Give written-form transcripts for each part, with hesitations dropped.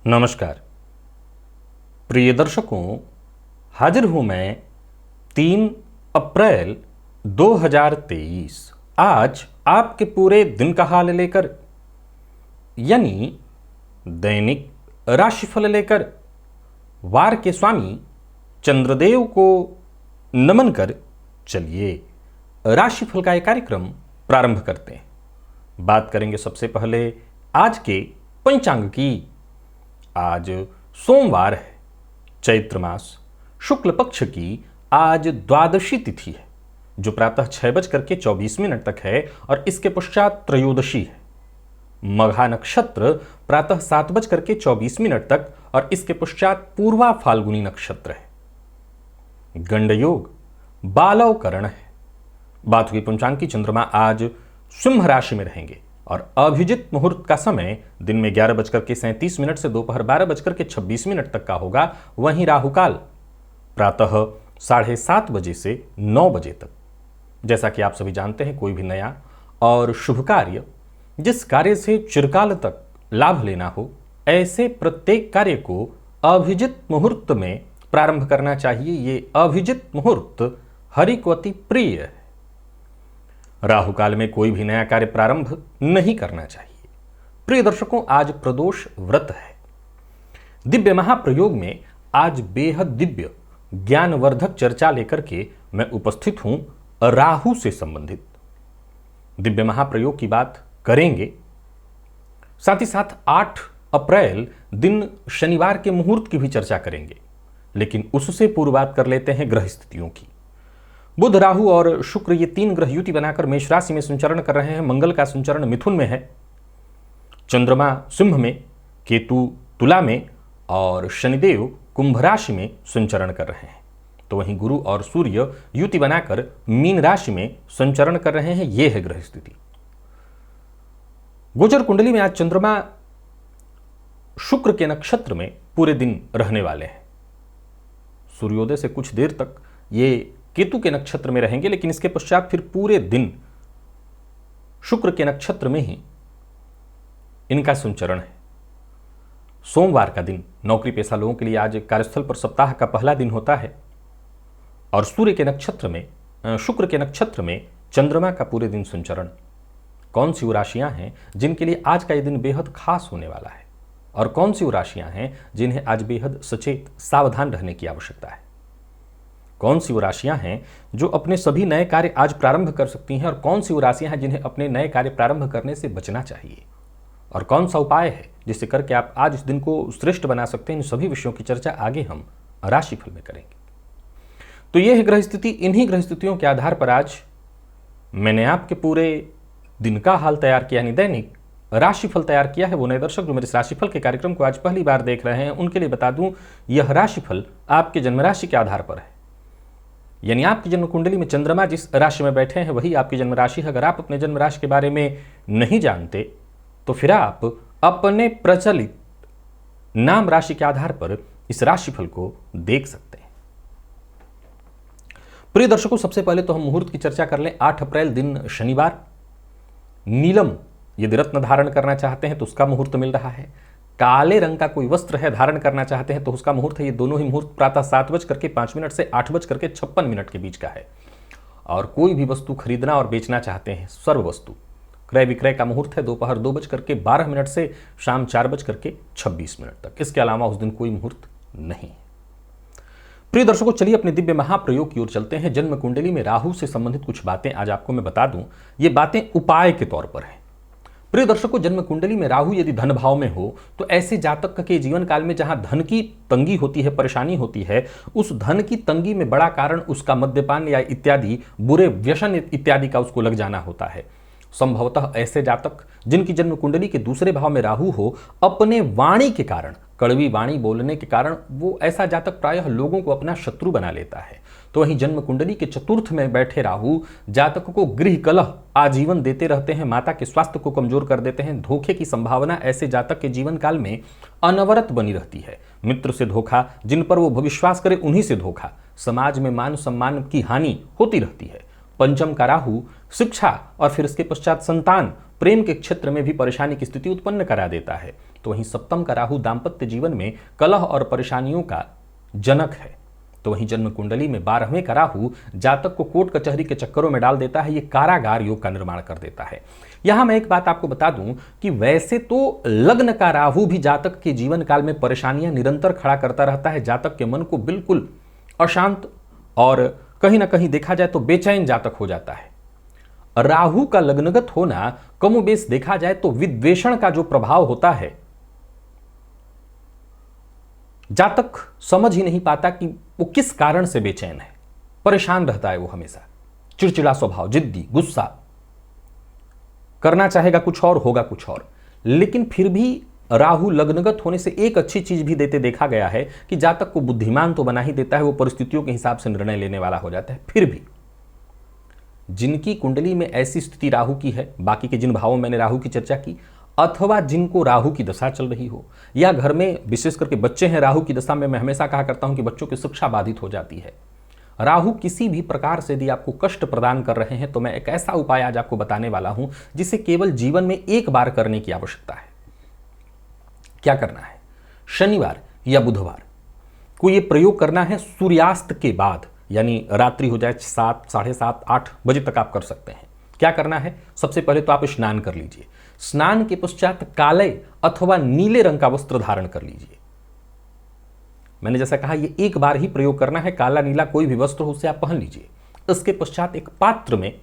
नमस्कार प्रिय दर्शकों, हाजिर हूं मैं 3 अप्रैल 2023 आज आपके पूरे दिन का हाल लेकर, यानी दैनिक राशिफल लेकर। वार के स्वामी चंद्रदेव को नमन कर चलिए राशिफल का एक कार्यक्रम प्रारंभ करते हैं। बात करेंगे सबसे पहले आज के पंचांग की। आज सोमवार है, चैत्र मास शुक्ल पक्ष की आज द्वादशी तिथि है, जो प्रातः 6:24 तक है और इसके पश्चात त्रयोदशी है। मघा नक्षत्र प्रातः 7:24 तक और इसके पश्चात पूर्वा फाल्गुनी नक्षत्र है। गंडयोग बालव करण है। बात हुई पंचांग की, चंद्रमा आज सिंह राशि में रहेंगे और अभिजित मुहूर्त का समय दिन में 11:37 से दोपहर 12:26 तक का होगा। वहीं राहुकाल प्रातः 7:30 बजे से 9 बजे तक। जैसा कि आप सभी जानते हैं, कोई भी नया और शुभ कार्य, जिस कार्य से चिरकाल तक लाभ लेना हो, ऐसे प्रत्येक कार्य को अभिजित मुहूर्त में प्रारंभ करना चाहिए। ये अभिजित मुहूर्त हरि को अति प्रिय है। राहुकाल में कोई भी नया कार्य प्रारंभ नहीं करना चाहिए। प्रिय दर्शकों, आज प्रदोष व्रत है। दिव्य महाप्रयोग में आज बेहद दिव्य ज्ञानवर्धक चर्चा लेकर के मैं उपस्थित हूं राहु से संबंधित। दिव्य महाप्रयोग की बात करेंगे, साथ ही साथ 8 अप्रैल दिन शनिवार के मुहूर्त की भी चर्चा करेंगे। लेकिन उससे पूर्व बात कर लेते हैं ग्रह स्थितियों की। बुध, राहु और शुक्र ये 3 ग्रह युति बनाकर मेष राशि में संचरण कर रहे हैं। मंगल का संचरण मिथुन में है, चंद्रमा सिंह में, केतु तुला में और शनिदेव कुंभ राशि में संचरण कर रहे हैं। तो वहीं गुरु और सूर्य युति बनाकर मीन राशि में संचरण कर रहे हैं। यह है ग्रह स्थिति। गोचर कुंडली में आज चंद्रमा शुक्र के नक्षत्र में पूरे दिन रहने वाले हैं। सूर्योदय से कुछ देर तक ये केतु के नक्षत्र में रहेंगे, लेकिन इसके पश्चात फिर पूरे दिन शुक्र के नक्षत्र में ही इनका संचरण है। सोमवार का दिन नौकरी पेशा लोगों के लिए आज कार्यस्थल पर सप्ताह का पहला दिन होता है और सूर्य के नक्षत्र में, शुक्र के नक्षत्र में चंद्रमा का पूरे दिन संचरण। कौन सी वो राशियां हैं जिनके लिए आज का यह दिन बेहद खास होने वाला है, और कौन सी वो राशियां हैं जिन्हें आज बेहद सचेत सावधान रहने की आवश्यकता है। कौन सी वो राशियां हैं जो अपने सभी नए कार्य आज प्रारंभ कर सकती हैं, और कौन सी वो राशियां हैं जिन्हें अपने नए कार्य प्रारंभ करने से बचना चाहिए, और कौन सा उपाय है जिससे करके आप आज इस दिन को श्रेष्ठ बना सकते हैं। इन सभी विषयों की चर्चा आगे हम राशिफल में करेंगे। तो यह है ग्रह स्थिति। इन्हीं ग्रह स्थितियों के आधार पर आज मैंने आपके पूरे दिन का हाल तैयार किया, यानी दैनिक राशिफल तैयार किया है। वो नए दर्शक जो मेरे इस राशिफल के कार्यक्रम को आज पहली बार देख रहे हैं, उनके लिए बता दूं, यह राशिफल आपके जन्म राशि के आधार पर है। यानी आपकी जन्म कुंडली में चंद्रमा जिस राशि में बैठे हैं वही आपकी जन्म राशि है। अगर आप अपने जन्म राशि के बारे में नहीं जानते तो फिर आप अपने प्रचलित नाम राशि के आधार पर इस राशिफल को देख सकते हैं। प्रिय दर्शकों, सबसे पहले तो हम मुहूर्त की चर्चा कर लें। 8 अप्रैल दिन शनिवार, नीलम यदि रत्न धारण करना चाहते हैं तो उसका मुहूर्त मिल रहा है। काले रंग का कोई वस्त्र है धारण करना चाहते हैं तो उसका मुहूर्त है। ये दोनों ही मुहूर्त प्रातः 7:05 से 8:56 के बीच का है। और कोई भी वस्तु खरीदना और बेचना चाहते हैं, सर्व वस्तु क्रय विक्रय का मुहूर्त है दोपहर 2:12 से शाम 4:26 तक। इसके अलावा उस दिन कोई मुहूर्त नहीं है। प्रिय दर्शकों, चलिए अपने दिव्य महाप्रयोग की ओर चलते हैं। जन्म कुंडली में राहु से संबंधित कुछ बातें आज आपको मैं बता दूं। ये बातें उपाय के तौर पर है। प्रिय दर्शकों, जन्म कुंडली में राहु यदि धन भाव में हो तो ऐसे जातक के जीवन काल में जहां धन की तंगी होती है, परेशानी होती है, उस धन की तंगी में बड़ा कारण उसका मद्यपान या इत्यादि बुरे व्यसन इत्यादि का उसको लग जाना होता है। संभवतः ऐसे जातक जिनकी जन्म कुंडली के दूसरे भाव में राहु हो, अपने वाणी के कारण, कड़वी वाणी बोलने के कारण वो ऐसा जातक प्रायः लोगों को अपना शत्रु बना लेता है। तो वहीं जन्म कुंडली के चतुर्थ में बैठे राहु जातक को गृह कलह आजीवन देते रहते हैं, माता के स्वास्थ्य को कमजोर कर देते हैं। धोखे की संभावना ऐसे जातक के जीवन काल में अनवरत बनी रहती है। मित्र से धोखा, जिन पर वो विश्वास करे उन्हीं से धोखा, समाज में मान सम्मान की हानि होती रहती है। पंचम का राहु शिक्षा और फिर इसके पश्चात संतान, प्रेम के क्षेत्र में भी परेशानी की स्थिति उत्पन्न करा देता है। तो वहीं सप्तम का राहु दाम्पत्य जीवन में कलह और परेशानियों का जनक है। तो वहीं जन्म कुंडली में 12वें का राहु जातक को कोर्ट कचहरी के चक्करों में डाल देता है, ये कारागार योग का निर्माण कर देता है। यहां मैं एक बात आपको बता दूं कि वैसे तो लग्न का राहु भी जातक के जीवन काल में परेशानियां निरंतर खड़ा करता रहता है, जातक के मन को बिल्कुल अशांत और कहीं ना कहीं देखा जाए तो बेचैन जातक हो जाता है। राहु का लग्नगत होना कमोबेश देखा जाए तो विद्वेषण का जो प्रभाव होता है, जातक समझ ही नहीं पाता कि वो किस कारण से बेचैन है, परेशान रहता है। वो हमेशा चिड़चिड़ा स्वभाव, जिद्दी, गुस्सा, करना चाहेगा कुछ और, होगा कुछ और। लेकिन फिर भी राहु लग्नगत होने से एक अच्छी चीज भी देते देखा गया है कि जातक को बुद्धिमान तो बना ही देता है, वो परिस्थितियों के हिसाब से निर्णय लेने वाला हो जाता है। फिर भी जिनकी कुंडली में ऐसी स्थिति राहु की है, बाकी के जिन भावों में मैंने राहु की चर्चा की, अथवा जिनको राहु की दशा चल रही हो, या घर में विशेष करके बच्चे हैं राहु की दशा में, मैं हमेशा कहा करता हूं कि बच्चों की शिक्षा बाधित हो जाती है। राहु किसी भी प्रकार से यदि आपको कष्ट प्रदान कर रहे हैं तो मैं एक ऐसा उपाय आज आपको बताने वाला हूं जिसे केवल जीवन में एक बार करने की आवश्यकता है। क्या करना है? शनिवार या बुधवार को यह प्रयोग करना है सूर्यास्त के बाद, यानी रात्रि हो जाए 7, 7:30, 8 बजे तक आप कर सकते हैं। क्या करना है? सबसे पहले तो आप स्नान कर लीजिए। स्नान के पश्चात काले अथवा नीले रंग का वस्त्र धारण कर लीजिए। मैंने जैसा कहा ये एक बार ही प्रयोग करना है, काला नीला कोई भी वस्त्र हो उसे आप पहन लीजिए। इसके पश्चात एक पात्र में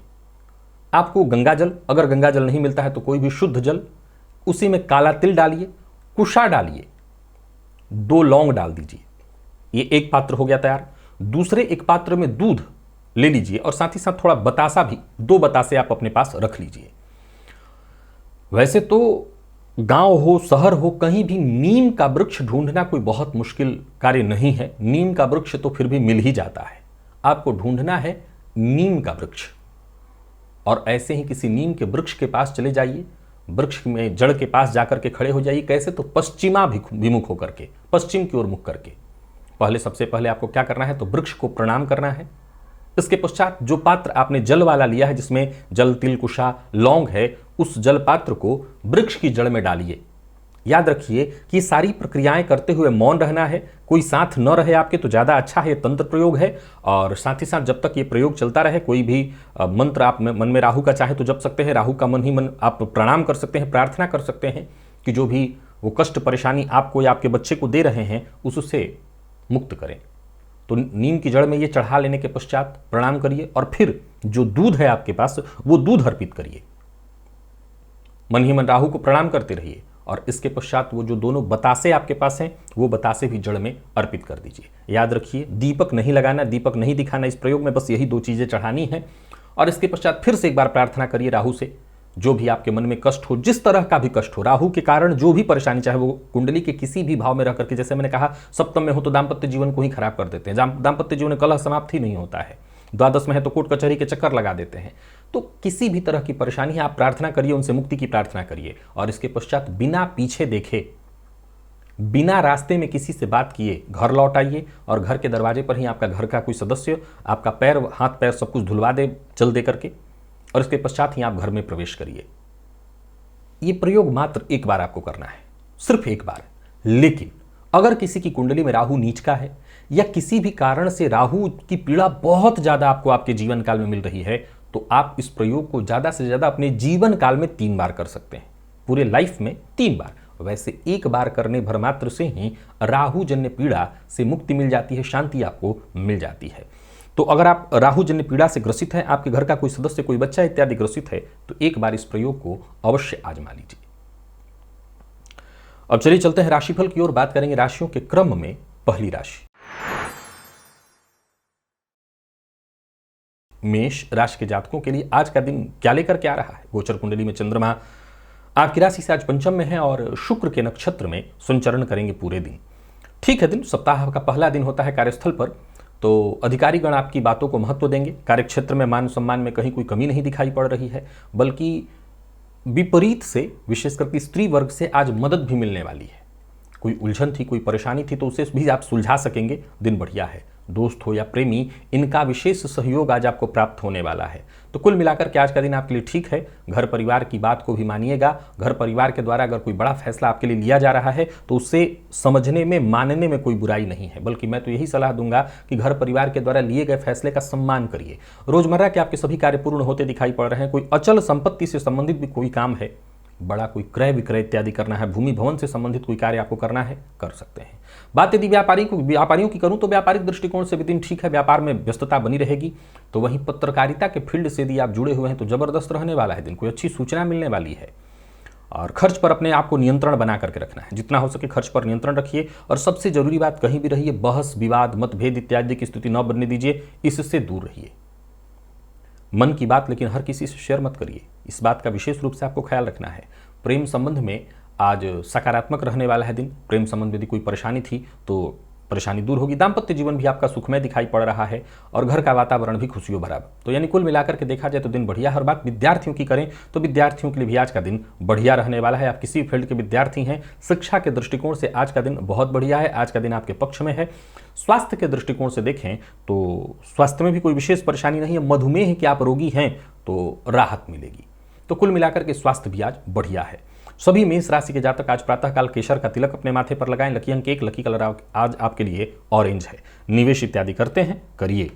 आपको गंगा जल, अगर गंगा जल नहीं मिलता है तो कोई भी शुद्ध जल, उसी में काला तिल डालिए, कुशा डालिए, 2 लौंग डाल दीजिए। ये एक पात्र हो गया तैयार। दूसरे एक पात्र में दूध ले लीजिए और साथ ही साथ थोड़ा बतासा भी, 2 बतासे आप अपने पास रख लीजिए। वैसे तो गांव हो, शहर हो, कहीं भी नीम का वृक्ष ढूंढना कोई बहुत मुश्किल कार्य नहीं है। नीम का वृक्ष तो फिर भी मिल ही जाता है। आपको ढूंढना है नीम का वृक्ष, और ऐसे ही किसी नीम के वृक्ष के पास चले जाइए, वृक्ष में जड़ के पास जाकर के खड़े हो जाइए। कैसे? तो पश्चिमा विमुख होकर के, पश्चिम की ओर मुख करके। सबसे पहले आपको क्या करना है? तो वृक्ष को प्रणाम करना है। इसके पश्चात जो पात्र आपने जल वाला लिया है, जिसमें जल, तिल, कुशा, लौंग है, उस जल पात्र को वृक्ष की जड़ में डालिए। याद रखिए कि सारी प्रक्रियाएं करते हुए मौन रहना है। कोई साथ न रहे आपके तो ज्यादा अच्छा है, तंत्र प्रयोग है। और साथ ही साथ जब तक ये प्रयोग चलता रहे, कोई भी मंत्र आप मन में राहु का चाहे तो जप सकते हैं, राहु का मन ही मन आप प्रणाम कर सकते हैं, प्रार्थना कर सकते हैं कि जो भी वो कष्ट परेशानी आपको या आपके बच्चे को दे रहे हैं उससे मुक्त करें। तो नीम की जड़ में ये चढ़ा लेने के पश्चात प्रणाम करिए और फिर जो दूध है आपके पास वो दूध अर्पित करिए। मन ही मन राहु को प्रणाम करते रहिए और इसके पश्चात वो जो दोनों बतासे आपके पास हैं वो बतासे भी जड़ में अर्पित कर दीजिए। याद रखिए दीपक नहीं लगाना, दीपक नहीं दिखाना इस प्रयोग में, बस यही 2 चीजें चढ़ानी है। और इसके पश्चात फिर से एक बार प्रार्थना करिए राहु से, जो भी आपके मन में कष्ट हो, जिस तरह का भी कष्ट हो, राहु के कारण जो भी परेशानी, चाहे वो कुंडली के किसी भी भाव में रह करके, जैसे मैंने कहा सप्तम में हो तो दाम्पत्य जीवन को ही खराब कर देते हैं, दाम्पत्य जीवन में कलह समाप्त ही नहीं होता है, द्वादश में है तो कोर्ट कचहरी के चक्कर लगा देते हैं। तो किसी भी तरह की परेशानी है आप प्रार्थना करिए, उनसे मुक्ति की प्रार्थना करिए। और इसके पश्चात बिना पीछे देखे, बिना रास्ते में किसी से बात किए घर लौट आइए और घर के दरवाजे पर ही आपका घर का कोई सदस्य आपका पैर, हाथ पैर सब कुछ धुलवा दे जल दे करके, और इसके पश्चात ही आप घर में प्रवेश करिए। यह प्रयोग मात्र एक बार आपको करना है, सिर्फ एक बार। लेकिन अगर किसी की कुंडली में राहु नीच का है या किसी भी कारण से राहु की पीड़ा बहुत ज्यादा आपको आपके जीवन काल में मिल रही है, तो आप इस प्रयोग को ज्यादा से ज्यादा अपने जीवन काल में 3 बार कर सकते हैं, पूरे लाइफ में 3 बार। वैसे एक बार करने भर मात्र से ही राहु जन्य पीड़ा से मुक्ति मिल जाती है, शांति आपको मिल जाती है। तो अगर आप राहु जन्य पीड़ा से ग्रसित हैं, आपके घर का कोई सदस्य, कोई बच्चा इत्यादि ग्रसित है, तो एक बार इस प्रयोग को अवश्य आजमा लीजिए। अब चलिए चलते हैं राशिफल की ओर, बात करेंगे राशियों के क्रम में। पहली राशि मेष राशि के जातकों के लिए आज का दिन क्या लेकर के आ रहा है? गोचर कुंडली में चंद्रमा आपकी राशि से आज पंचम में है और शुक्र के नक्षत्र में संचरण करेंगे पूरे दिन। ठीक है, दिन सप्ताह का पहला दिन होता है कार्यस्थल पर, तो अधिकारीगण आपकी बातों को महत्व देंगे। कार्यक्षेत्र में मान सम्मान में कहीं कोई कमी नहीं दिखाई पड़ रही है, बल्कि विपरीत से विशेष करके स्त्री वर्ग से आज मदद भी मिलने वाली है। कोई उलझन थी, कोई परेशानी थी तो उसे भी आप सुलझा सकेंगे, दिन बढ़िया है। दोस्त हो या प्रेमी, इनका विशेष सहयोग आज आपको प्राप्त होने वाला है। तो कुल मिलाकर के आज का दिन आपके लिए ठीक है। घर परिवार की बात को भी मानिएगा। घर परिवार के द्वारा अगर कोई बड़ा फैसला आपके लिए लिया जा रहा है तो उससे समझने में, मानने में कोई बुराई नहीं है, बल्कि मैं तो यही सलाह दूंगा कि घर परिवार के द्वारा लिए गए फैसले का सम्मान करिए। रोजमर्रा के आपके सभी कार्य पूर्ण होते दिखाई पड़ रहे हैं। कोई अचल संपत्ति से संबंधित भी कोई काम है, बड़ा कोई क्रय विक्रय इत्यादि करना है, भूमि भवन से संबंधित कोई कार्य आपको करना है, कर सकते हैं। बात यदि व्यापारियों की करूं तो व्यापारिक दृष्टिकोण से भी दिन ठीक है, व्यापार में व्यस्तता बनी रहेगी। तो वहीं पत्रकारिता के फील्ड से यदि आप जुड़े हुए हैं तो जबरदस्त रहने वाला है दिन, कोई अच्छी सूचना मिलने वाली है। और खर्च पर अपने आप को नियंत्रण बना करके रखना है, जितना हो सके खर्च पर नियंत्रण रखिए। और सबसे जरूरी बात, कहीं भी रहिए बहस विवाद मतभेद इत्यादि की स्थिति न बनने दीजिए, इससे दूर रहिए। मन की बात लेकिन हर किसी से शेयर मत करिए, इस बात का विशेष रूप से आपको ख्याल रखना है। प्रेम संबंध में आज सकारात्मक रहने वाला है दिन। प्रेम संबंध में यदि कोई परेशानी थी तो परेशानी दूर होगी। दाम्पत्य जीवन भी आपका सुखमय दिखाई पड़ रहा है और घर का वातावरण भी खुशियों भरा। तो यानी कुल मिलाकर के देखा जाए तो दिन बढ़िया। हर बात विद्यार्थियों की करें तो विद्यार्थियों के लिए भी आज का दिन बढ़िया रहने वाला है। आप किसी फील्ड के विद्यार्थी हैं, शिक्षा के दृष्टिकोण से आज का दिन बहुत बढ़िया है। आज का दिन आपके पक्ष में है। स्वास्थ्य के दृष्टिकोण से देखें तो स्वास्थ्य में भी कोई विशेष परेशानी नहीं है। मधुमेह के आप रोगी हैं तो राहत मिलेगी। तो कुल मिलाकर के स्वास्थ्य भी आज बढ़िया है। सभी मेष राशि के जातक आज प्रातःकाल केसर का तिलक अपने माथे पर लगाएं। लकी अंक 1, लकी कलर आज आपके लिए ऑरेंज है। निवेश इत्यादि करते हैं, करिए।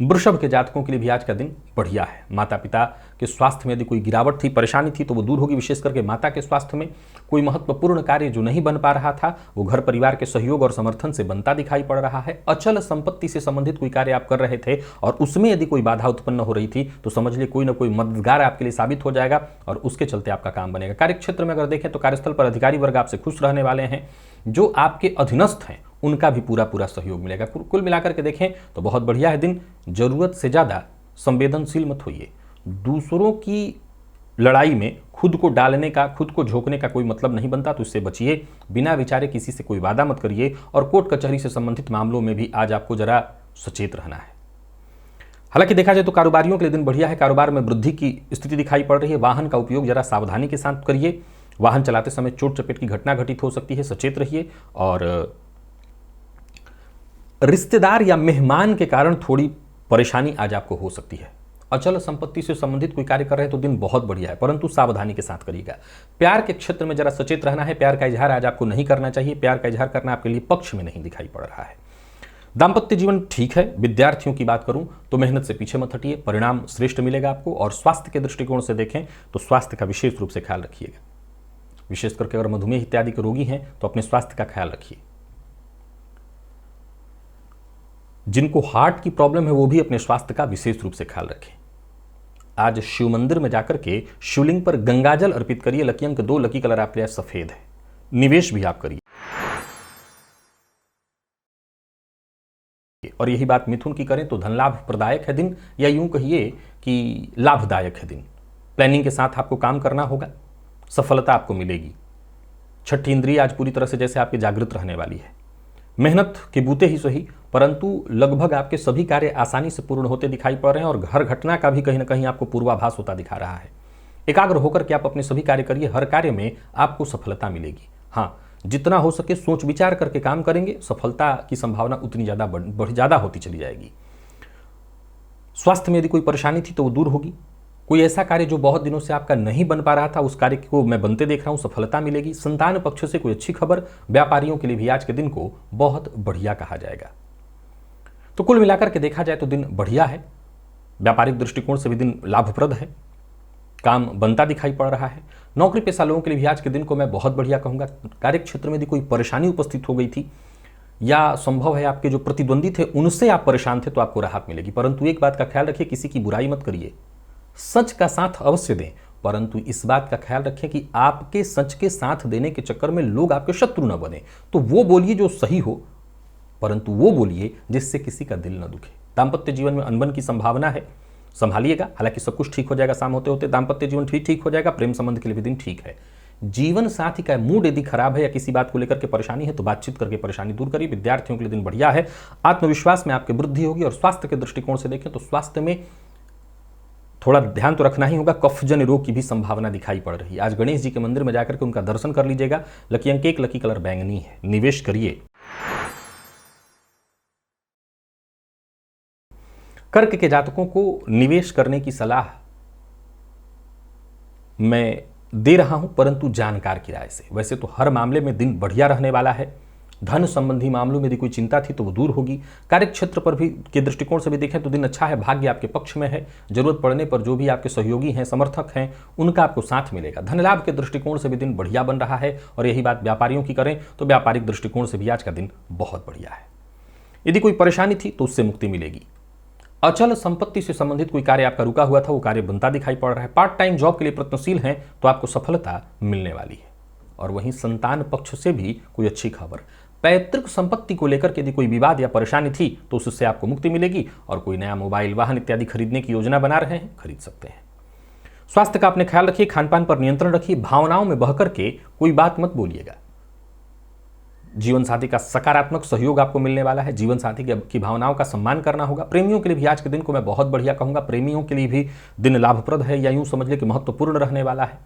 वृषभ के जातकों के लिए भी आज का दिन बढ़िया है। माता पिता के स्वास्थ्य में यदि कोई गिरावट थी, परेशानी थी तो वो दूर होगी। विशेष करके माता के स्वास्थ्य में कोई महत्वपूर्ण कार्य जो नहीं बन पा रहा था वो घर परिवार के सहयोग और समर्थन से बनता दिखाई पड़ रहा है। अचल संपत्ति से संबंधित कोई कार्य आप कर रहे थे और उसमें यदि कोई बाधा उत्पन्न हो रही थी तो समझ लिए कोई ना कोई मददगार आपके लिए साबित हो जाएगा और उसके चलते आपका काम बनेगा। कार्यक्षेत्र में अगर देखें तो कार्यस्थल पर अधिकारी वर्ग आपसे खुश रहने वाले हैं। जो आपके अधीनस्थ हैं उनका भी पूरा सहयोग मिलेगा। कुल मिलाकर के देखें तो बहुत बढ़िया है दिन। जरूरत से ज़्यादा संवेदनशील मत होइए। दूसरों की लड़ाई में खुद को डालने का, खुद को झोंकने का कोई मतलब नहीं बनता, तो इससे बचिए। बिना विचारे किसी से कोई वादा मत करिए। और कोर्ट कचहरी से संबंधित मामलों में भी आज आपको जरा सचेत रहना है। हालांकि देखा जाए तो कारोबारियों के लिए दिन बढ़िया है। कारोबार में वृद्धि की स्थिति दिखाई पड़ रही है। वाहन का उपयोग जरा सावधानी के साथ करिए। वाहन चलाते समय चोट चपेट की घटना घटित हो सकती है, सचेत रहिए। और रिश्तेदार या मेहमान के कारण थोड़ी परेशानी आज आपको हो सकती है। अचल संपत्ति से संबंधित कोई कार्य कर रहे हैं तो दिन बहुत बढ़िया है, परंतु सावधानी के साथ करिएगा। प्यार के क्षेत्र में जरा सचेत रहना है। प्यार का इजहार आज आपको नहीं करना चाहिए। प्यार का इजहार करना आपके लिए पक्ष में नहीं दिखाई पड़ रहा है। दाम्पत्य जीवन ठीक है। विद्यार्थियों की बात करूं तो मेहनत से पीछे मत हटिए, परिणाम श्रेष्ठ मिलेगा आपको। और स्वास्थ्य के दृष्टिकोण से देखें तो स्वास्थ्य का विशेष रूप से ख्याल रखिएगा। विशेष करके अगर मधुमेह इत्यादि के रोगी हैं तो अपने स्वास्थ्य का ख्याल रखिए। जिनको हार्ट की प्रॉब्लम है वो भी अपने स्वास्थ्य का विशेष रूप से ख्याल रखें। आज शिव मंदिर में जाकर के शिवलिंग पर गंगाजल अर्पित करिए। लकी अंक 2, लकी कलर आपके लिए सफेद है। निवेश भी आप करिए। और यही बात मिथुन की करें तो धन लाभ प्रदायक है दिन, या यूं कहिए कि लाभदायक है दिन। प्लानिंग के साथ आपको काम करना होगा, सफलता आपको मिलेगी। छठी इंद्रिय आज पूरी तरह से जैसे आपकी जागृत रहने वाली है। मेहनत के बूते ही सही, परंतु लगभग आपके सभी कार्य आसानी से पूर्ण होते दिखाई पड़ रहे हैं। और हर घटना का भी कहीं ना कहीं आपको पूर्वाभास होता दिखा रहा है। एकाग्र होकर के आप अपने सभी कार्य करिए। हर कार्य में आपको सफलता मिलेगी। हाँ, जितना हो सके सोच विचार करके काम करेंगे, सफलता की संभावना उतनी ज़्यादा होती चली जाएगी। स्वास्थ्य में यदि कोई परेशानी थी तो वो दूर होगी। कोई ऐसा कार्य जो बहुत दिनों से आपका नहीं बन पा रहा था, उस कार्य को मैं बनते देख रहा हूं, सफलता मिलेगी। संतान पक्ष से कोई अच्छी खबर। व्यापारियों के लिए भी आज के दिन को बहुत बढ़िया कहा जाएगा। तो कुल मिलाकर के देखा जाए तो दिन बढ़िया है। व्यापारिक दृष्टिकोण से भी दिन लाभप्रद है। काम बनता दिखाई पड़ रहा है। नौकरी पेशा लोगों के लिए भी आज के दिन को मैं बहुत बढ़िया कहूंगा। कार्य क्षेत्र में यदि कोई परेशानी उपस्थित हो गई थी या संभव है आपके जो प्रतिद्वंदी थे उनसे आप परेशान थे तो आपको राहत मिलेगी। परंतु एक बात का ख्याल रखिए, किसी की बुराई मत करिए। सच का साथ अवश्य दें, परंतु इस बात का ख्याल रखें कि आपके सच के साथ देने के चक्कर में लोग आपके शत्रु न बने। तो वो बोलिए जो सही हो, परंतु वो बोलिए जिससे किसी का दिल न दुखे। दाम्पत्य जीवन में अनबन की संभावना है, संभालिएगा। हालांकि सब कुछ ठीक हो जाएगा, शाम होते होते दाम्पत्य जीवन ठीक हो जाएगा। प्रेम संबंध के लिए भी दिन ठीक है। जीवन साथी का मूड यदि खराब है या किसी बात को लेकर के परेशानी है तो बातचीत करके परेशानी दूर करिए। विद्यार्थियों के लिए दिन बढ़िया है। आत्मविश्वास में आपकी वृद्धि होगी। और स्वास्थ्य के दृष्टिकोण से देखें तो स्वास्थ्य में थोड़ा ध्यान तो रखना ही होगा, कफजन रोग की भी संभावना दिखाई पड़ रही है। आज गणेश जी के मंदिर में जाकर के उनका दर्शन कर लीजिएगा। लकी अंक 1, लकी कलर बैंगनी है। निवेश करिए। कर्क के जातकों को निवेश करने की सलाह मैं दे रहा हूं, परंतु जानकार की राय से। वैसे तो हर मामले में दिन बढ़िया रहने वाला है। धन संबंधी मामलों में यदि कोई चिंता थी तो वो दूर होगी। कार्यक्षेत्र पर भी के दृष्टिकोण से भी देखें तो दिन अच्छा है, भाग्य आपके पक्ष में है। जरूरत पड़ने पर जो भी आपके सहयोगी हैं, समर्थक हैं, उनका आपको साथ मिलेगा। धन लाभ के दृष्टिकोण से भी दिन बढ़िया बन रहा है। और यही बात व्यापारियों की करें तो व्यापारिक दृष्टिकोण से भी आज का दिन बहुत बढ़िया है। यदि कोई परेशानी थी तो उससे मुक्ति मिलेगी। अचल संपत्ति से संबंधित कोई कार्य आपका रुका हुआ था, वो कार्य बनता दिखाई पड़ रहा है। पार्ट टाइम जॉब के लिए प्रयत्नशील हैं तो आपको सफलता मिलने वाली है। और वहीं संतान पक्ष से भी कोई अच्छी खबर। पैतृक संपत्ति को लेकर के यदि कोई विवाद या परेशानी थी तो उससे आपको मुक्ति मिलेगी। और कोई नया मोबाइल, वाहन इत्यादि खरीदने की योजना बना रहे हैं, खरीद सकते हैं। स्वास्थ्य का अपने ख्याल रखिए, खानपान पर नियंत्रण रखिए, भावनाओं में बहकर के कोई बात मत बोलिएगा। जीवन साथी का सकारात्मक सहयोग आपको मिलने वाला है। जीवन साथी की भावनाओं का सम्मान करना होगा। प्रेमियों के लिए भी आज के दिन को मैं बहुत बढ़िया कहूंगा। प्रेमियों के लिए भी दिन लाभप्रद है, या यूं समझ ले कि महत्वपूर्ण रहने वाला है।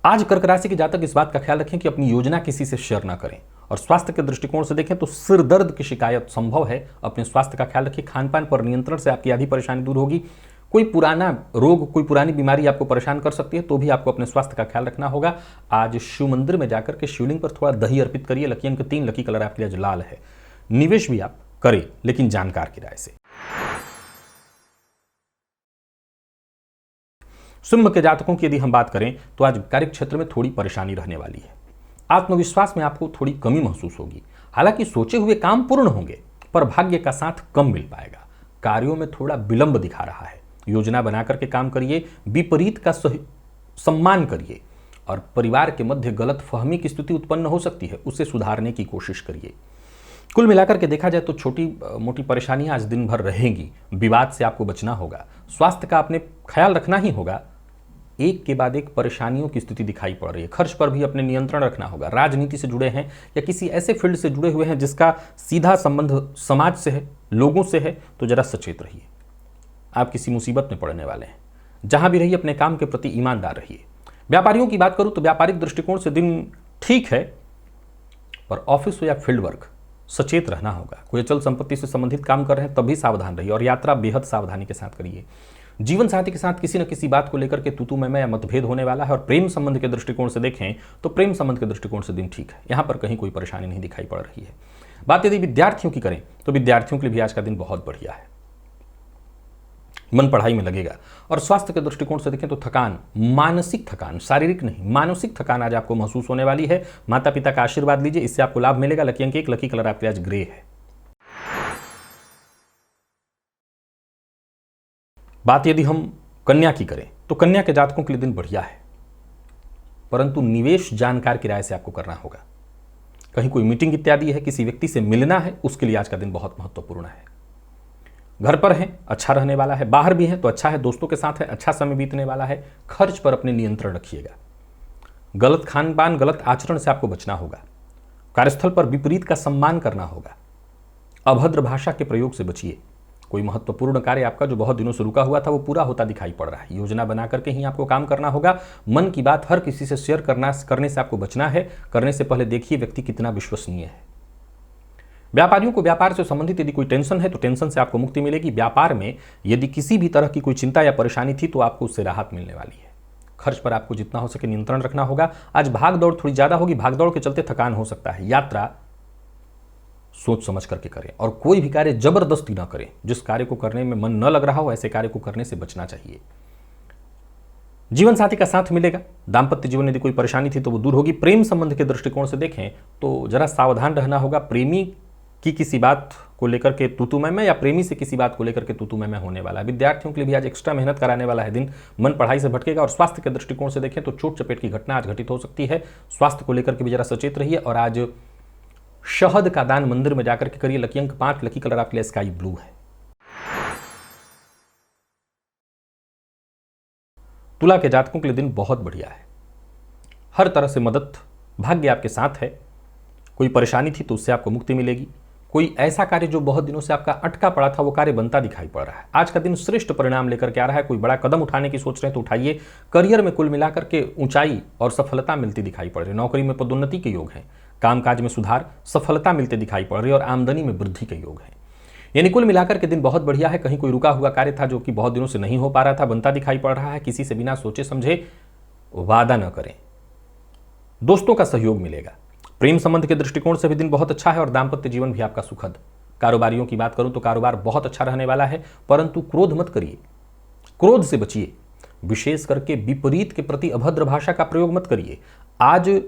आज कर्क राशि के जातक इस बात का ख्याल रखें कि अपनी योजना किसी से शेयर ना करें। और स्वास्थ्य के दृष्टिकोण से देखें तो सिर दर्द की शिकायत संभव है। अपने स्वास्थ्य का ख्याल रखिए। खानपान पर नियंत्रण से आपकी आधी परेशानी दूर होगी। कोई पुराना रोग, कोई पुरानी बीमारी आपको परेशान कर सकती है, तो भी आपको अपने स्वास्थ्य का ख्याल रखना होगा। आज शिव मंदिर में जाकर के शिवलिंग पर थोड़ा दही अर्पित करिए। लकी अंक 3, लकी कलर आपके लिए आज लाल है। निवेश भी आप करें, लेकिन जानकार की राय से। सिंह के जातकों की यदि हम बात करें तो आज कार्य क्षेत्र में थोड़ी परेशानी रहने वाली है। आत्मविश्वास में आपको थोड़ी कमी महसूस होगी। हालांकि सोचे हुए काम पूर्ण होंगे, पर भाग्य का साथ कम मिल पाएगा। कार्यों में थोड़ा विलंब दिखा रहा है। योजना बनाकर के काम करिए, विपरीत का सम्मान करिए। और परिवार के मध्य गलत फहमी की स्थिति उत्पन्न हो सकती है, उसे सुधारने की कोशिश करिए। कुल मिलाकर के देखा जाए तो छोटी मोटी परेशानियां आज दिन भर रहेंगी। विवाद से आपको बचना होगा। स्वास्थ्य का अपने ख्याल रखना ही होगा। एक के बाद एक परेशानियों की स्थिति दिखाई पड़ रही है। खर्च पर भी अपने नियंत्रण रखना होगा। राजनीति से जुड़े हैं या किसी ऐसे फील्ड से जुड़े हुए हैं जिसका सीधा संबंध समाज से है, लोगों से है, तो जरा सचेत रहिए। आप किसी मुसीबत में पड़ने वाले हैं। जहां भी रहिए अपने काम के प्रति ईमानदार रहिए। व्यापारियों की बात करूं तो व्यापारिक दृष्टिकोण से दिन ठीक है, पर ऑफिस या फील्ड वर्क सचेत रहना होगा। कोई अचल संपत्ति से संबंधित काम कर रहे हैं तभी सावधान रहिए। और यात्रा बेहद सावधानी के साथ करिए। जीवन साथी के साथ किसी न किसी बात को लेकर के तू मैं या मतभेद होने वाला है। और प्रेम संबंध के दृष्टिकोण से देखें तो प्रेम संबंध के दृष्टिकोण से दिन ठीक है। यहां पर कहीं कोई परेशानी नहीं दिखाई पड़ रही है। बात यदि विद्यार्थियों की करें तो विद्यार्थियों के लिए भी आज का दिन बहुत बढ़िया है। मन पढ़ाई में लगेगा। और स्वास्थ्य के दृष्टिकोण से देखें तो थकान, मानसिक थकान, शारीरिक नहीं मानसिक थकान आज आपको महसूस होने वाली है। माता पिता का आशीर्वाद लीजिए, इससे आपको लाभ मिलेगा। लकी अंक 1, लकी कलर आपके आज ग्रे है। बात यदि हम कन्या की करें तो कन्या के जातकों के लिए दिन बढ़िया है, परंतु निवेश जानकार की राय से आपको करना होगा। कहीं कोई मीटिंग इत्यादि है, किसी व्यक्ति से मिलना है, उसके लिए आज का दिन बहुत महत्वपूर्ण है। घर पर हैं, अच्छा रहने वाला है। बाहर भी हैं तो अच्छा है। दोस्तों के साथ है, अच्छा समय बीतने वाला है। खर्च पर अपने नियंत्रण रखिएगा। गलत खान पान, गलत आचरण से आपको बचना होगा। कार्यस्थल पर विपरीत का सम्मान करना होगा। अभद्र भाषा के प्रयोग से बचिए। कोई महत्वपूर्ण कार्य आपका जो बहुत दिनों से रुका हुआ था वो पूरा होता दिखाई पड़ रहा है। योजना बना करके ही आपको काम करना होगा। मन की बात हर किसी से शेयर करने से आपको बचना है। करने से पहले देखिए व्यक्ति कितना विश्वसनीय है। व्यापारियों को व्यापार से संबंधित यदि कोई टेंशन है तो टेंशन से आपको मुक्ति मिलेगी। व्यापार में यदि किसी भी तरह की कोई चिंता या परेशानी थी तो आपको उससे राहत मिलने वाली है। खर्च पर आपको जितना हो सके नियंत्रण रखना होगा। आज भाग दौड़ थोड़ी ज्यादा होगी। भाग दौड़ के चलते थकान हो सकता है। यात्रा सोच समझ करके करें। और कोई भी कार्य जबरदस्ती ना करें। जिस कार्य को करने में मन न लग रहा हो ऐसे कार्य को करने से बचना चाहिए। जीवन साथी का साथ मिलेगा। दाम्पत्य जीवन यदि कोई परेशानी थी तो वो दूर होगी। प्रेम संबंध के दृष्टिकोण से देखें तो जरा सावधान रहना होगा। प्रेमी की किसी बात को लेकर के तू मैं या प्रेमी से किसी बात को लेकर के तू मैं होने वाला है। विद्यार्थियों के लिए भी आज एक्स्ट्रा मेहनत कराने वाला है दिन। मन पढ़ाई से भटकेगा। और स्वास्थ्य के दृष्टिकोण से देखें तो चोट चपेट की घटना आज घटित हो सकती है। स्वास्थ्य को लेकर के भी जरा सचेत रहिए। और आज शहद का दान मंदिर में जाकर के करिए। लकी अंक 5, लकी कलर आपके लिए स्काई ब्लू है। तुला के जातकों के लिए दिन बहुत बढ़िया है। हर तरह से मदद, भाग्य आपके साथ है। कोई परेशानी थी तो उससे आपको मुक्ति मिलेगी। कोई ऐसा कार्य जो बहुत दिनों से आपका अटका पड़ा था वो कार्य बनता दिखाई पड़ रहा है। आज का दिन श्रेष्ठ परिणाम लेकर के आ रहा है। कोई बड़ा कदम उठाने की सोच रहे हैं तो उठाइए। करियर में कुल मिलाकर के ऊंचाई और सफलता मिलती दिखाई पड़ रही है। नौकरी में पदोन्नति के योग हैं, कामकाज में सुधार, सफलता मिलते दिखाई पड़ रही है और आमदनी में वृद्धि के योग हैं। यानी कुल मिलाकर के दिन बहुत बढ़िया है। कहीं कोई रुका हुआ कार्य था जो कि बहुत दिनों से नहीं हो पा रहा था, बनता दिखाई पड़ रहा है। किसी से बिना सोचे समझे वादा न करें। दोस्तों का सहयोग मिलेगा। प्रेम संबंध के दृष्टिकोण से भी दिन बहुत अच्छा है और दाम्पत्य जीवन भी आपका सुखद। कारोबारियों की बात करूं तो कारोबार बहुत अच्छा रहने वाला है, परंतु क्रोध मत करिए, क्रोध से बचिए। विशेष करके विपरीत के प्रति अभद्र भाषा का प्रयोग मत करिए। आज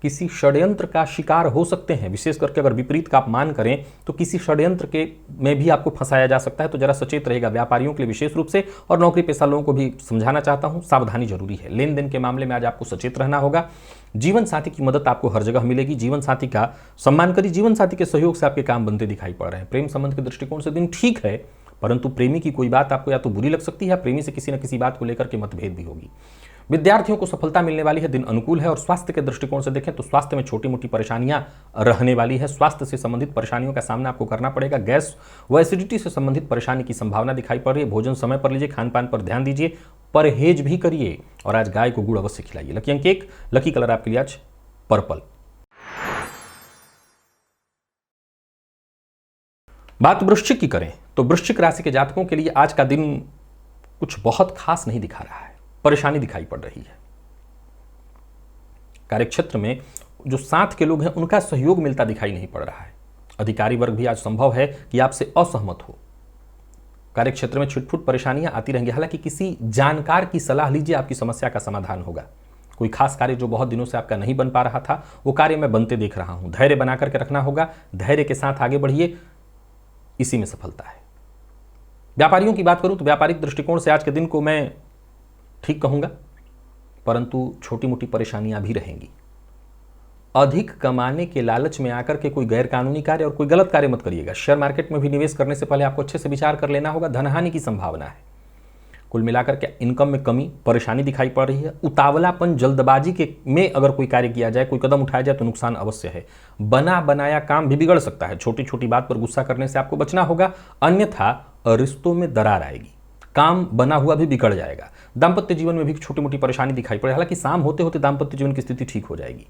किसी षड्यंत्र का शिकार हो सकते हैं। विशेष करके अगर विपरीत का अपमान करें तो किसी षड्यंत्र के में भी आपको फंसाया जा सकता है, तो जरा सचेत रहेगा। व्यापारियों के लिए विशेष रूप से और नौकरी पेशा लोगों को भी समझाना चाहता हूं, सावधानी जरूरी है। लेन देन के मामले में आज आपको सचेत रहना होगा। जीवन साथी की मदद आपको हर जगह मिलेगी। जीवन साथी का सम्मान करिए। जीवन साथी के सहयोग से आपके काम बनते दिखाई पड़ रहे हैं। प्रेम संबंध के दृष्टिकोण से दिन ठीक है, परंतु प्रेमी की कोई बात आपको या तो बुरी लग सकती है, प्रेमी से किसी न किसी बात को लेकर के मतभेद भी होगी। विद्यार्थियों को सफलता मिलने वाली है। दिन अनुकूल है और स्वास्थ्य के दृष्टिकोण से देखें तो स्वास्थ्य में छोटी मोटी परेशानियां रहने वाली है। स्वास्थ्य से संबंधित परेशानियों का सामना आपको करना पड़ेगा। गैस व एसिडिटी से संबंधित परेशानी की संभावना दिखाई पड़ रही है। भोजन समय पर लीजिए, खान पान पर ध्यान दीजिए, परहेज भी करिए और आज गाय को गुड़ अवश्य खिलाइए। लकी अंक 1, लकी कलर आपके लिए आज पर्पल। बात वृश्चिक की करें तो वृश्चिक राशि के जातकों के लिए आज का दिन कुछ बहुत खास नहीं दिखा रहा है। परेशानी दिखाई पड़ रही है। कार्यक्षेत्र में जो साथ के लोग हैं उनका सहयोग मिलता दिखाई नहीं पड़ रहा है। अधिकारी वर्ग भी आज संभव है कि आपसे असहमत हो। कार्यक्षेत्र में छिटपुट परेशानियां आती रहेंगी। हालांकि किसी जानकार की सलाह लीजिए, आपकी समस्या का समाधान होगा। कोई खास कार्य जो बहुत दिनों से आपका नहीं बन पा रहा था वो कार्य मैं बनते देख रहा हूं। धैर्य बना करके रखना होगा। धैर्य के साथ आगे बढ़िए, इसी में सफलता है। व्यापारियों की बात करूं तो व्यापारिक दृष्टिकोण से आज के दिन को मैं ठीक कहूंगा, परंतु छोटी मोटी परेशानियां भी रहेंगी। अधिक कमाने के लालच में आकर के कोई गैर कानूनी कार्य और कोई गलत कार्य मत करिएगा। शेयर मार्केट में भी निवेश करने से पहले आपको अच्छे से विचार कर लेना होगा। धनहानि की संभावना है। कुल मिलाकर के इनकम में कमी, परेशानी दिखाई पड़ रही है। उतावलापन, जल्दबाजी के में अगर कोई कार्य किया जाए, कोई कदम उठाया जाए तो नुकसान अवश्य है। बना बनाया काम भी बिगड़ सकता है। छोटी छोटी बात पर गुस्सा करने से आपको बचना होगा, अन्यथा रिश्तों में दरार आएगी। काम बना हुआ भी बिगड़ जाएगा। दाम्पत्य जीवन में भी छोटी मोटी परेशानी दिखाई पड़े। हालांकि शाम होते होते दाम्पत्य जीवन की स्थिति ठीक हो जाएगी।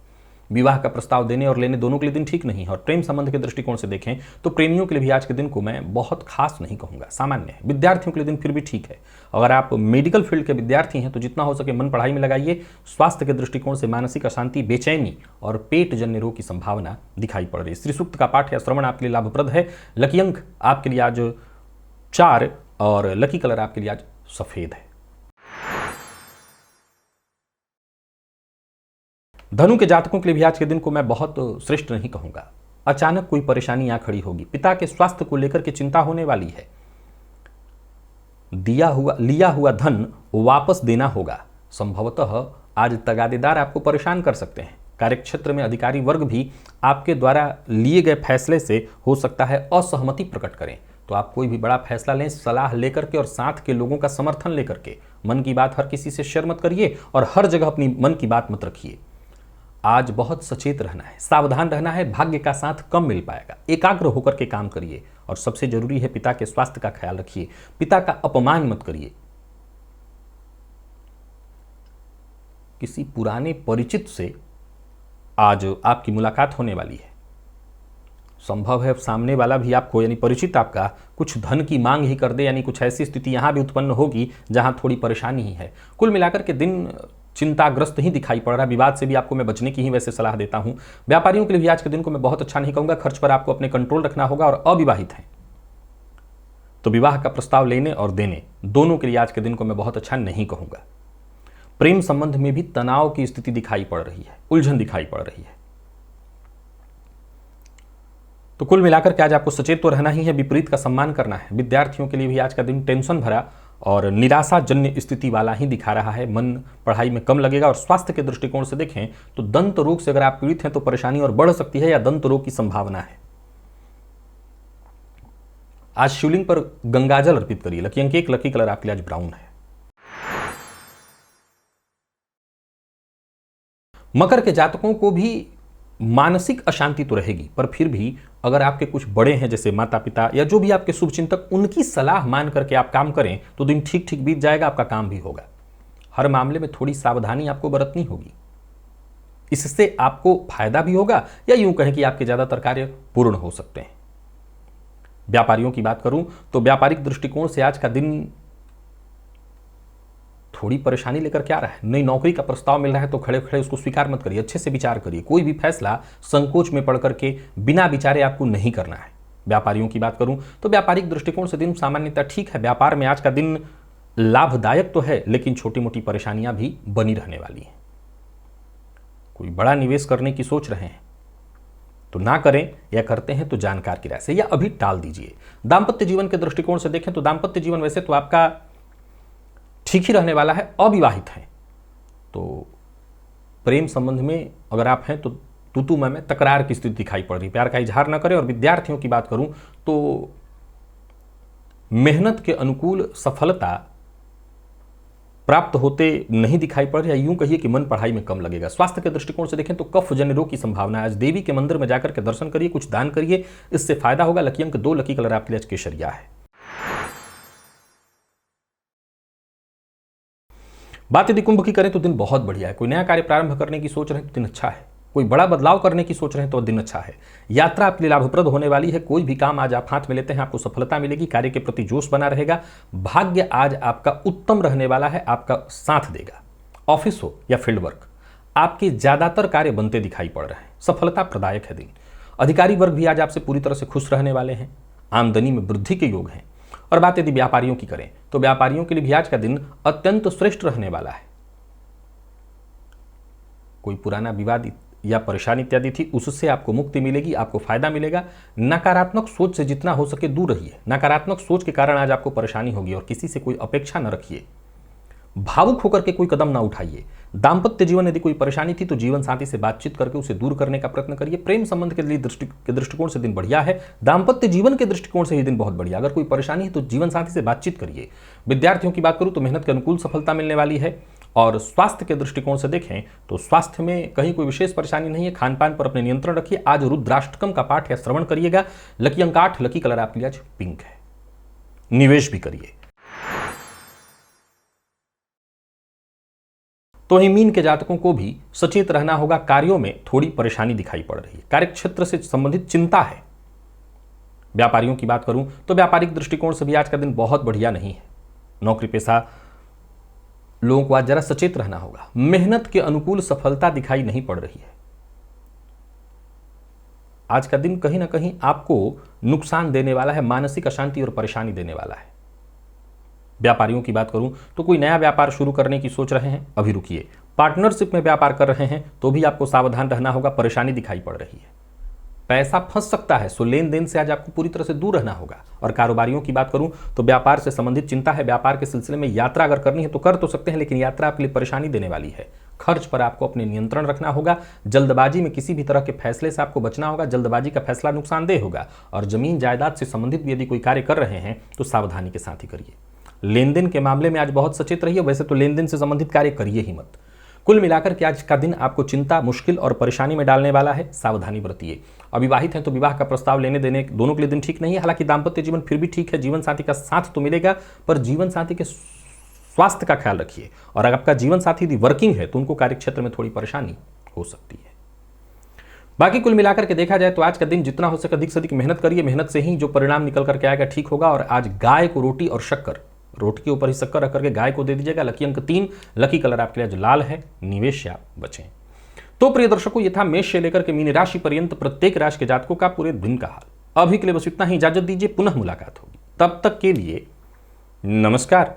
विवाह का प्रस्ताव देने और लेने दोनों के लिए दिन ठीक नहीं है। और प्रेम संबंध के दृष्टिकोण से देखें तो प्रेमियों के लिए भी आज के दिन को मैं बहुत खास नहीं कहूंगा, सामान्य है। विद्यार्थियों के लिए दिन फिर भी ठीक है। अगर आप मेडिकल फील्ड के विद्यार्थी हैं तो जितना हो सके मन पढ़ाई में लगाइए। स्वास्थ्य के दृष्टिकोण से मानसिक अशांति, बेचैनी और पेट जन्य रोग की संभावना दिखाई पड़ रही है। श्री सूक्त का पाठ या श्रवण आपके लिए लाभप्रद है। लकी अंक आपके लिए आज 4 और लकी कलर आपके लिए आज सफेद है। धनु के जातकों के लिए भी आज के दिन को मैं बहुत श्रेष्ठ नहीं कहूंगा। अचानक कोई परेशानी आ खड़ी होगी। पिता के स्वास्थ्य को लेकर के चिंता होने वाली है। लिया हुआ धन वापस देना होगा। संभवतः आज तगादेदार आपको परेशान कर सकते हैं। कार्यक्षेत्र में अधिकारी वर्ग भी आपके द्वारा लिए गए फैसले से हो सकता है असहमति प्रकट करें। तो आप कोई भी बड़ा फैसला लें, सलाह लेकर के और साथ के लोगों का समर्थन लेकर के। मन की बात हर किसी से शेयर मत करिए और हर जगह अपनी मन की बात मत रखिए। आज बहुत सचेत रहना है, सावधान रहना है। भाग्य का साथ कम मिल पाएगा। एकाग्र होकर के काम करिए और सबसे जरूरी है पिता के स्वास्थ्य का ख्याल रखिए। पिता का अपमान मत करिए। किसी पुराने परिचित से आज आपकी मुलाकात होने वाली है। संभव है सामने वाला भी आपको यानी परिचित आपका कुछ धन की मांग ही कर दे, यानी कुछ ऐसी स्थिति यहां भी उत्पन्न होगी जहां थोड़ी परेशानी ही है। कुल मिलाकर के दिन चिंताग्रस्त ही दिखाई पड़ रहा है। विवाद से भी आपको मैं बचने की ही वैसे सलाह देता हूं। व्यापारियों के लिए भी आज के दिन को मैं बहुत अच्छा नहीं कहूंगा। खर्च पर आपको अपने कंट्रोल रखना होगा और अविवाहित हैं तो विवाह का प्रस्ताव लेने और देने दोनों के लिए आज के दिन को मैं बहुत अच्छा नहीं कहूंगा। प्रेम संबंध में भी तनाव की स्थिति दिखाई पड़ रही है, उलझन दिखाई पड़ रही है। तो कुल मिलाकर के आज आपको सचेत तो रहना ही है, विपरीत का सम्मान करना है। विद्यार्थियों के लिए भी आज का दिन टेंशन भरा और निराशाजन्य स्थिति वाला ही दिखा रहा है। मन पढ़ाई में कम लगेगा। और स्वास्थ्य के दृष्टिकोण से देखें तो दंत रोग से अगर आप पीड़ित हैं तो परेशानी और बढ़ सकती है या दंत रोग की संभावना है। आज शिवलिंग पर गंगाजल अर्पित करिए। लकी अंक 1, लकी कलर आपके लिए आज ब्राउन है। मकर के जातकों को भी मानसिक अशांति तो रहेगी, पर फिर भी अगर आपके कुछ बड़े हैं जैसे माता पिता या जो भी आपके शुभचिंतक, उनकी सलाह मान करके आप काम करें तो दिन ठीक ठीक बीत जाएगा, आपका काम भी होगा। हर मामले में थोड़ी सावधानी आपको बरतनी होगी, इससे आपको फायदा भी होगा या यूं कहें कि आपके ज्यादातर कार्य पूर्ण हो सकते हैं। व्यापारियों की बात करूं तो व्यापारिक दृष्टिकोण से आज का दिन थोड़ी परेशानी लेकर के आ रहा है। नई नौकरी का प्रस्ताव मिल रहा है तो खड़े खड़े उसको स्वीकार मत करिए, अच्छे से विचार करिए। कोई भी फैसला संकोच में पड़ करके बिना विचारे आपको नहीं करना है। व्यापारियों की बात करूं तो व्यापारिक दृष्टिकोण से दिन सामान्यतः ठीक है। व्यापार में आज का दिन लाभदायक तो है, लेकिन छोटी मोटी परेशानियां भी बनी रहने वाली हैं। कोई बड़ा निवेश करने की सोच रहे हैं तो ना करें, या करते हैं तो जानकार की राय से, या अभी टाल दीजिए। दाम्पत्य जीवन के दृष्टिकोण से देखें तो दाम्पत्य जीवन वैसे तो आपका ठीक ही रहने वाला है। अविवाहित हैं तो प्रेम संबंध में अगर आप हैं तो तू मैं तकरार की स्थिति दिखाई पड़ रही, प्यार का इजहार न करें। और विद्यार्थियों की बात करूं तो मेहनत के अनुकूल सफलता प्राप्त होते नहीं दिखाई पड़ रही, या यूं कहिए कि मन पढ़ाई में कम लगेगा। स्वास्थ्य के दृष्टिकोण से देखें तो कफ जन्य रोग की संभावना है। आज देवी के मंदिर में जाकर के दर्शन करिए, कुछ दान करिए, इससे फायदा होगा। लकी अंक 2, लकी कलर आपके लिए आज केसरिया है। बात यदि कुंभ की करें तो दिन बहुत बढ़िया है। कोई नया कार्य प्रारंभ करने की सोच रहे हैं तो दिन अच्छा है। कोई बड़ा बदलाव करने की सोच रहे हैं तो दिन अच्छा है। यात्रा आपके लिए लाभप्रद होने वाली है। कोई भी काम आज आप हाथ में लेते हैं आपको सफलता मिलेगी। कार्य के प्रति जोश बना रहेगा। भाग्य आज आपका उत्तम रहने वाला है, आपका साथ देगा। ऑफिस हो या फील्ड वर्क, आपके ज्यादातर कार्य बनते दिखाई पड़ रहे हैं। सफलता प्रदायक है दिन। अधिकारी वर्ग भी आज आपसे पूरी तरह से खुश रहने वाले हैं। आमदनी में वृद्धि के योग हैं। और बात यदि व्यापारियों की करें तो व्यापारियों के लिए भी आज का दिन अत्यंत श्रेष्ठ रहने वाला है। कोई पुराना विवाद या परेशानी इत्यादि थी, उससे आपको मुक्ति मिलेगी, आपको फायदा मिलेगा। नकारात्मक सोच से जितना हो सके दूर रहिए। नकारात्मक सोच के कारण आज आपको परेशानी होगी, और किसी से कोई अपेक्षा न रखिए। भावुक होकर के कोई कदम ना उठाइए। दाम्पत्य जीवन यदि कोई परेशानी थी तो जीवन साथी से बातचीत करके उसे दूर करने का प्रयत्न करिए। प्रेम संबंध के लिए दृष्टिकोण से दिन बढ़िया है। दाम्पत्य जीवन के दृष्टिकोण से ही दिन बहुत बढ़िया। अगर कोई परेशानी है तो जीवन साथी से बातचीत करिए। विद्यार्थियों की बात करूं तो मेहनत के अनुकूल सफलता मिलने वाली है। और स्वास्थ्य के दृष्टिकोण से देखें तो स्वास्थ्य में कहीं कोई विशेष परेशानी नहीं है। खान पान पर अपने नियंत्रण रखिए। आज रुद्राष्टकम का पाठ या श्रवण करिएगा। लकी अंक 8, लकी कलर आपके लिए आज पिंक है। निवेश भी करिए। तो ही मीन के जातकों को भी सचेत रहना होगा। कार्यों में थोड़ी परेशानी दिखाई पड़ रही है। कार्य क्षेत्र से संबंधित चिंता है। व्यापारियों की बात करूं तो व्यापारिक दृष्टिकोण से भी आज का दिन बहुत बढ़िया नहीं है। नौकरी पेशा लोगों को आज जरा सचेत रहना होगा। मेहनत के अनुकूल सफलता दिखाई नहीं पड़ रही है। आज का दिन कहीं ना कहीं आपको नुकसान देने वाला है, मानसिक अशांति और परेशानी देने वाला है। व्यापारियों की बात करूं तो कोई नया व्यापार शुरू करने की सोच रहे हैं, अभी रुकिए। पार्टनरशिप में व्यापार कर रहे हैं तो भी आपको सावधान रहना होगा, परेशानी दिखाई पड़ रही है। पैसा फंस सकता है, सो लेन देन से आज आपको पूरी तरह से दूर रहना होगा। और कारोबारियों की बात करूं तो व्यापार से संबंधित चिंता है। व्यापार के सिलसिले में यात्रा अगर करनी है तो कर तो सकते हैं, लेकिन यात्रा आपके लिए परेशानी देने वाली है। खर्च पर आपको अपने नियंत्रण रखना होगा। जल्दबाजी में किसी भी तरह के फैसले से आपको बचना होगा। जल्दबाजी का फैसला नुकसानदेह होगा। और जमीन जायदाद से संबंधित भी यदि कोई कार्य कर रहे हैं तो सावधानी के साथ ही करिए। लेन देन के मामले में आज बहुत सचेत रहिए। वैसे तो लेन देन से संबंधित कार्य करिए ही मत। कुल मिलाकर के आज का दिन आपको चिंता, मुश्किल और परेशानी में डालने वाला है। सावधानी बरतिए। अविवाहित हैं तो विवाह का प्रस्ताव लेने देने दोनों के लिए दिन ठीक नहीं है। हालांकि दाम्पत्य जीवन फिर भी ठीक है। जीवन साथी का साथ तो मिलेगा, पर जीवन साथी के स्वास्थ्य का ख्याल रखिए। और अगर आपका जीवन साथी यदि वर्किंग है तो उनको कार्यक्षेत्र में थोड़ी परेशानी हो सकती है। बाकी कुल मिलाकर के देखा जाए तो आज का दिन जितना हो सके अधिक से अधिक मेहनत करिए। मेहनत से ही जो परिणाम निकल करके आएगा ठीक होगा। और आज गाय को रोटी और शक्कर, रोटी के ऊपर ही शक्कर रख करके गाय को दे दीजिएगा। लकी अंक 3, लकी कलर आपके लिए आज लाल है। निवेश से आप बचें। तो प्रिय दर्शकों, ये था मेष से लेकर के मीन राशि पर्यंत प्रत्येक राशि के जातकों का पूरे दिन का हाल। अभी के लिए बस इतना ही। इजाजत दीजिए, पुनः मुलाकात होगी। तब तक के लिए नमस्कार।